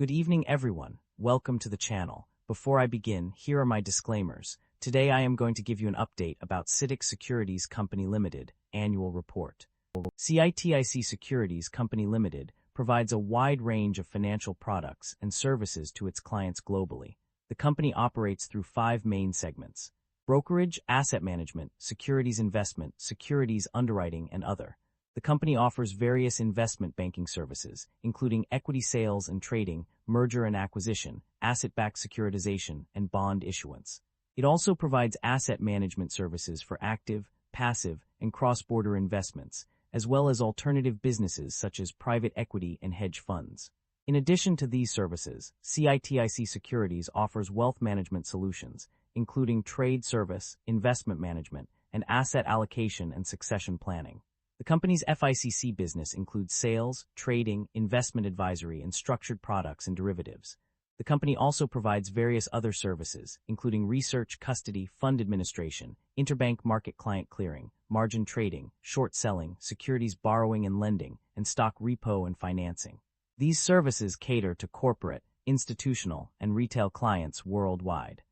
Good evening, everyone. Welcome to the channel. Before I begin, here are my disclaimers. Today I am going to give you an update about Citic Securities Company Limited annual report. Citic Securities Company Limited provides a wide range of financial products and services to its clients globally. The company operates through 5 main segments: brokerage, asset management, securities investment, securities underwriting, and other. The company offers various investment banking services, including equity sales and trading, merger and acquisition, asset-backed securitization, and bond issuance. It also provides asset management services for active, passive, and cross-border investments, as well as alternative businesses such as private equity and hedge funds. In addition to these services, Citic Securities offers wealth management solutions, including trade service, investment management, and asset allocation and succession planning. The company's FICC business includes sales, trading, investment advisory, and structured products and derivatives. The company also provides various other services, including research, custody, fund administration, interbank market client clearing, margin trading, short selling, securities borrowing and lending, and stock repo and financing. These services cater to corporate, institutional, and retail clients worldwide.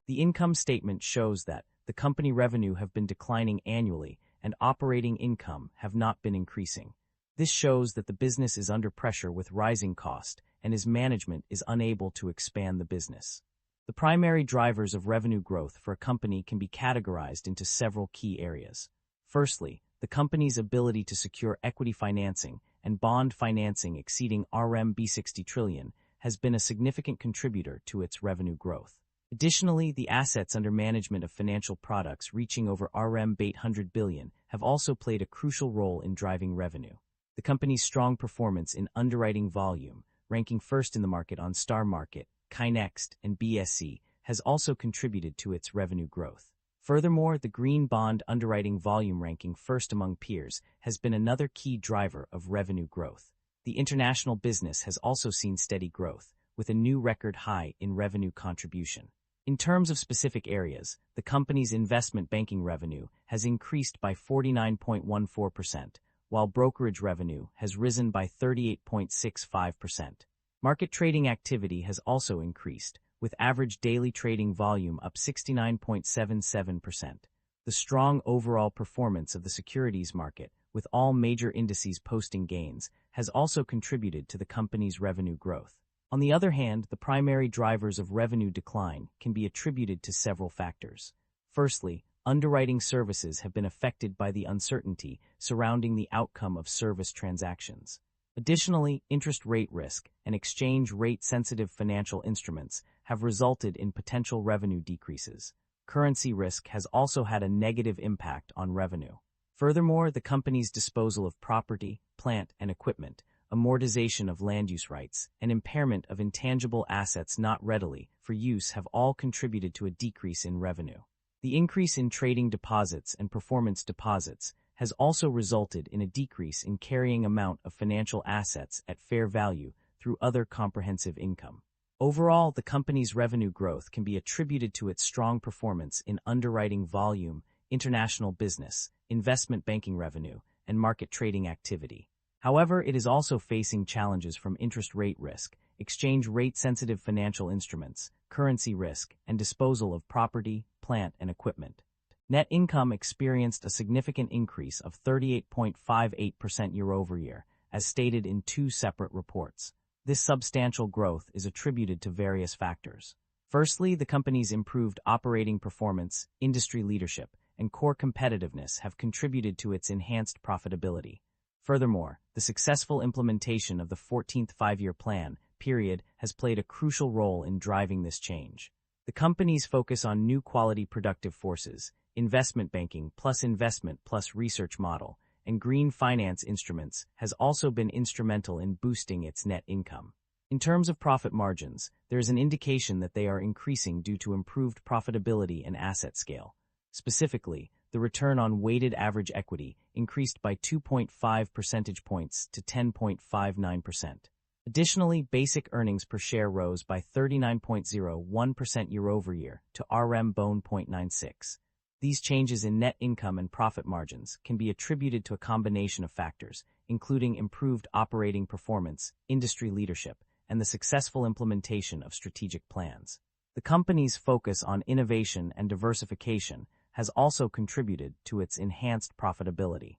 The income statement shows that the company revenue have been declining annually and operating income have not been increasing. This shows that the business is under pressure with rising cost and its management is unable to expand the business. The primary drivers of revenue growth for a company can be categorized into several key areas. Firstly, the company's ability to secure equity financing and bond financing exceeding RMB 60 trillion has been a significant contributor to its revenue growth. Additionally, the assets under management of financial products reaching over RMB 800 billion have also played a crucial role in driving revenue. The company's strong performance in underwriting volume, ranking first in the market on Star Market, KaiNext, and BSE, has also contributed to its revenue growth. Furthermore, the green bond underwriting volume ranking first among peers has been another key driver of revenue growth. The international business has also seen steady growth, with a new record high in revenue contribution. In terms of specific areas, the company's investment banking revenue has increased by 49.14%, while brokerage revenue has risen by 38.65%. Market trading activity has also increased, with average daily trading volume up 69.77%. The strong overall performance of the securities market, with all major indices posting gains, has also contributed to the company's revenue growth. On the other hand, the primary drivers of revenue decline can be attributed to several factors. Firstly, underwriting services have been affected by the uncertainty surrounding the outcome of service transactions. Additionally, interest rate risk and exchange rate-sensitive financial instruments have resulted in potential revenue decreases. Currency risk has also had a negative impact on revenue. Furthermore, the company's disposal of property, plant, and equipment, amortization of land use rights, and impairment of intangible assets not readily for use have all contributed to a decrease in revenue. The increase in trading deposits and performance deposits has also resulted in a decrease in carrying amount of financial assets at fair value through other comprehensive income. Overall, the company's revenue growth can be attributed to its strong performance in underwriting volume, international business, investment banking revenue, and market trading activity. However, it is also facing challenges from interest rate risk, exchange rate-sensitive financial instruments, currency risk, and disposal of property, plant, and equipment. Net income experienced a significant increase of 38.58% year-over-year, as stated in 2 separate reports. This substantial growth is attributed to various factors. Firstly, the company's improved operating performance, industry leadership, and core competitiveness have contributed to its enhanced profitability. Furthermore, the successful implementation of the 14th Five-Year Plan period has played a crucial role in driving this change. The company's focus on new quality productive forces, investment banking plus investment plus research model, and green finance instruments has also been instrumental in boosting its net income. In terms of profit margins, there is an indication that they are increasing due to improved profitability and asset scale. Specifically, the return on weighted average equity increased by 2.5 percentage points to 10.59%. Additionally, basic earnings per share rose by 39.01% year-over-year to RM/0.96. These changes in net income and profit margins can be attributed to a combination of factors, including improved operating performance, industry leadership, and the successful implementation of strategic plans. The company's focus on innovation and diversification has also contributed to its enhanced profitability.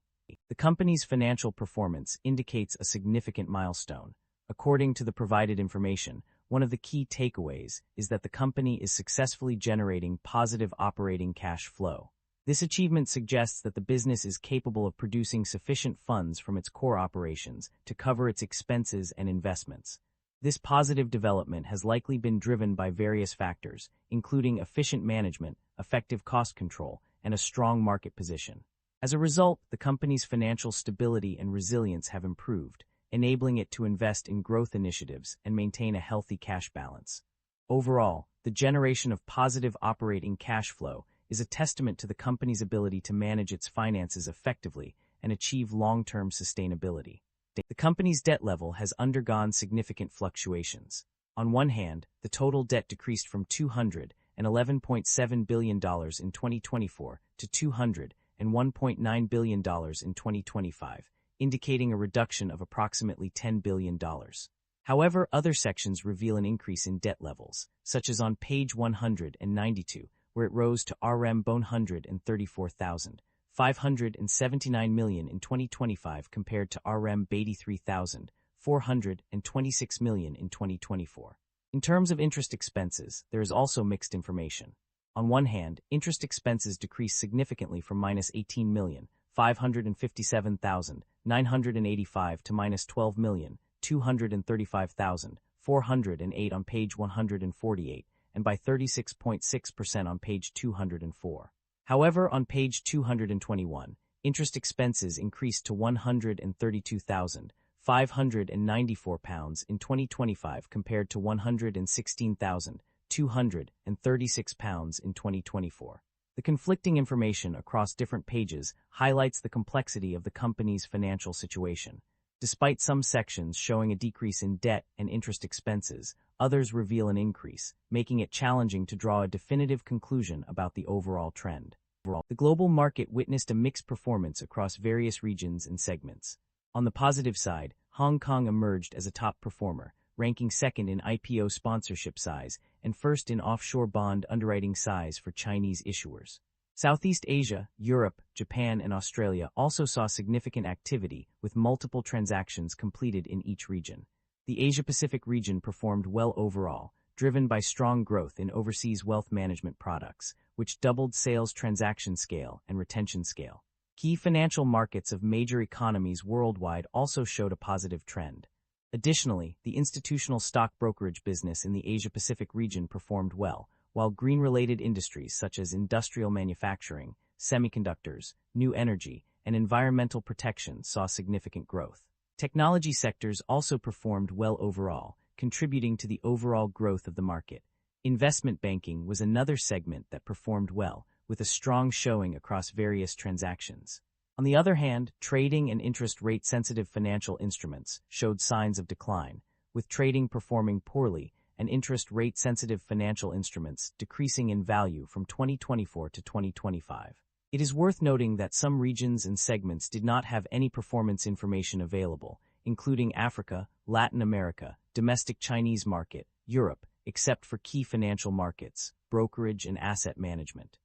The company's financial performance indicates a significant milestone. According to the provided information, one of the key takeaways is that the company is successfully generating positive operating cash flow. This achievement suggests that the business is capable of producing sufficient funds from its core operations to cover its expenses and investments. This positive development has likely been driven by various factors, including efficient management, effective cost control, and a strong market position. As a result, the company's financial stability and resilience have improved, enabling it to invest in growth initiatives and maintain a healthy cash balance. Overall, the generation of positive operating cash flow is a testament to the company's ability to manage its finances effectively and achieve long-term sustainability. The company's debt level has undergone significant fluctuations. On one hand, the total debt decreased from $211.7 billion in 2024 to $201.9 billion in 2025, indicating a reduction of approximately $10 billion. However, other sections reveal an increase in debt levels, such as on page 192, where it rose to RM 134,579 million in 2025 compared to RM 83,426 million in 2024. In terms of interest expenses, there is also mixed information. On one hand, interest expenses decreased significantly from -18,557,985 to -12,235,408 on page 148, and by 36.6% on page 204. However, on page 221, interest expenses increased to £132,594 in 2025 compared to £116,236 in 2024. The conflicting information across different pages highlights the complexity of the company's financial situation. Despite some sections showing a decrease in debt and interest expenses, others reveal an increase, making it challenging to draw a definitive conclusion about the overall trend. The global market witnessed a mixed performance across various regions and segments. On the positive side, Hong Kong emerged as a top performer, ranking second in IPO sponsorship size and first in offshore bond underwriting size for Chinese issuers. Southeast Asia, Europe, Japan, and Australia also saw significant activity, with multiple transactions completed in each region. The Asia-Pacific region performed well overall, driven by strong growth in overseas wealth management products, which doubled sales transaction scale and retention scale. Key financial markets of major economies worldwide also showed a positive trend. Additionally, the institutional stock brokerage business in the Asia-Pacific region performed well, while green-related industries such as industrial manufacturing, semiconductors, new energy, and environmental protection saw significant growth. Technology sectors also performed well overall, contributing to the overall growth of the market. Investment banking was another segment that performed well, with a strong showing across various transactions. On the other hand, trading and interest rate-sensitive financial instruments showed signs of decline, with trading performing poorly and interest rate-sensitive financial instruments decreasing in value from 2024 to 2025. It is worth noting that some regions and segments did not have any performance information available, including Africa, Latin America, domestic Chinese market, Europe, except for key financial markets, brokerage and asset management.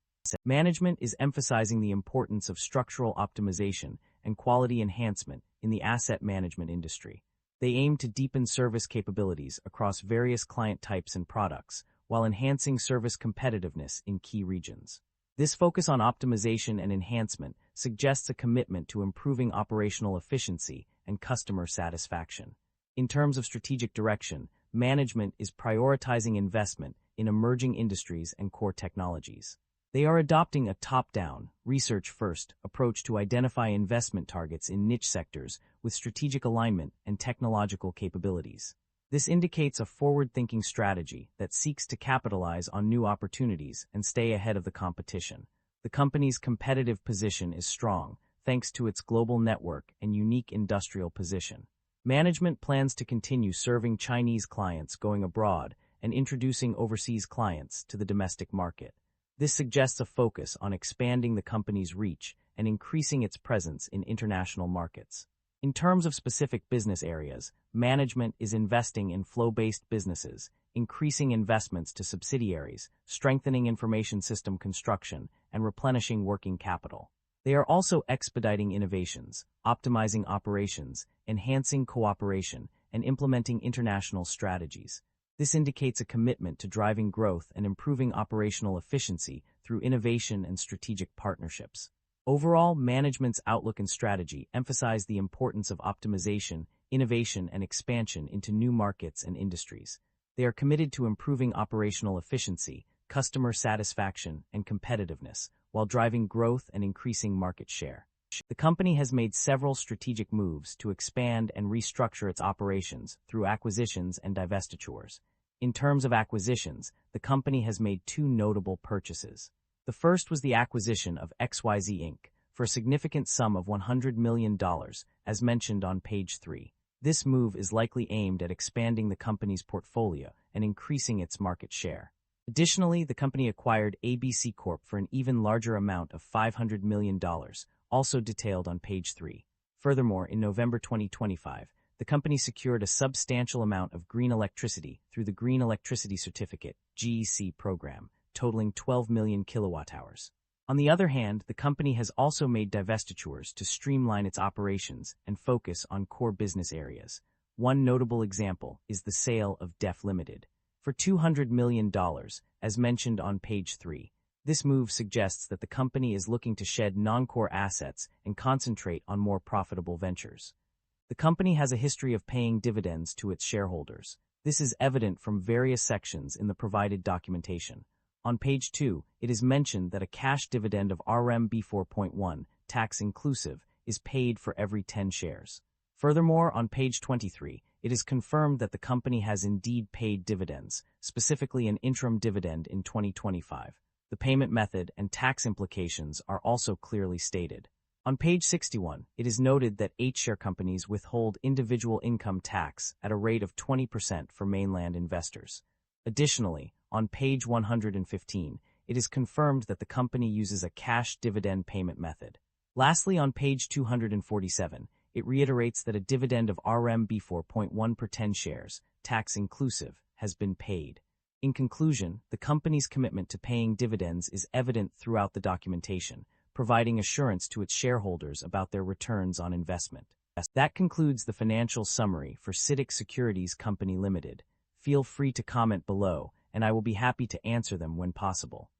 Management is emphasizing the importance of structural optimization and quality enhancement in the asset management industry. They aim to deepen service capabilities across various client types and products, while enhancing service competitiveness in key regions. This focus on optimization and enhancement suggests a commitment to improving operational efficiency and customer satisfaction. In terms of strategic direction, management is prioritizing investment in emerging industries and core technologies. They are adopting a top-down, research-first approach to identify investment targets in niche sectors with strategic alignment and technological capabilities. This indicates a forward-thinking strategy that seeks to capitalize on new opportunities and stay ahead of the competition. The company's competitive position is strong, thanks to its global network and unique industrial position. Management plans to continue serving Chinese clients going abroad and introducing overseas clients to the domestic market. This suggests a focus on expanding the company's reach and increasing its presence in international markets. In terms of specific business areas, management is investing in flow-based businesses, increasing investments to subsidiaries, strengthening information system construction, and replenishing working capital. They are also expediting innovations, optimizing operations, enhancing cooperation, and implementing international strategies. This indicates a commitment to driving growth and improving operational efficiency through innovation and strategic partnerships. Overall, management's outlook and strategy emphasize the importance of optimization, innovation, and expansion into new markets and industries. They are committed to improving operational efficiency, customer satisfaction, and competitiveness, while driving growth and increasing market share. The company has made several strategic moves to expand and restructure its operations through acquisitions and divestitures. In terms of acquisitions, the company has made two notable purchases. The first was the acquisition of XYZ Inc. for a significant sum of $100 million, as mentioned on page 3. This move is likely aimed at expanding the company's portfolio and increasing its market share. Additionally, the company acquired ABC Corp for an even larger amount of $500 million, also detailed on page 3. Furthermore, in November 2025, the company secured a substantial amount of green electricity through the Green Electricity Certificate (GEC) program, totaling 12 million kilowatt-hours. On the other hand, the company has also made divestitures to streamline its operations and focus on core business areas. One notable example is the sale of DEF Limited for $200 million, as mentioned on page 3. This move suggests that the company is looking to shed non-core assets and concentrate on more profitable ventures. The company has a history of paying dividends to its shareholders. This is evident from various sections in the provided documentation. On page 2, it is mentioned that a cash dividend of RMB 4.1, tax inclusive, is paid for every 10 shares. Furthermore, on page 23, it is confirmed that the company has indeed paid dividends, specifically an interim dividend in 2025. The payment method and tax implications are also clearly stated. On page 61, it is noted that H-share companies withhold individual income tax at a rate of 20% for mainland investors. Additionally, on page 115, it is confirmed that the company uses a cash dividend payment method. Lastly, on page 247, it reiterates that a dividend of RMB 4.1 per 10 shares, tax inclusive, has been paid. In conclusion, the company's commitment to paying dividends is evident throughout the documentation, providing assurance to its shareholders about their returns on investment. That concludes the financial summary for Citic Securities Company Limited. Feel free to comment below, and I will be happy to answer them when possible.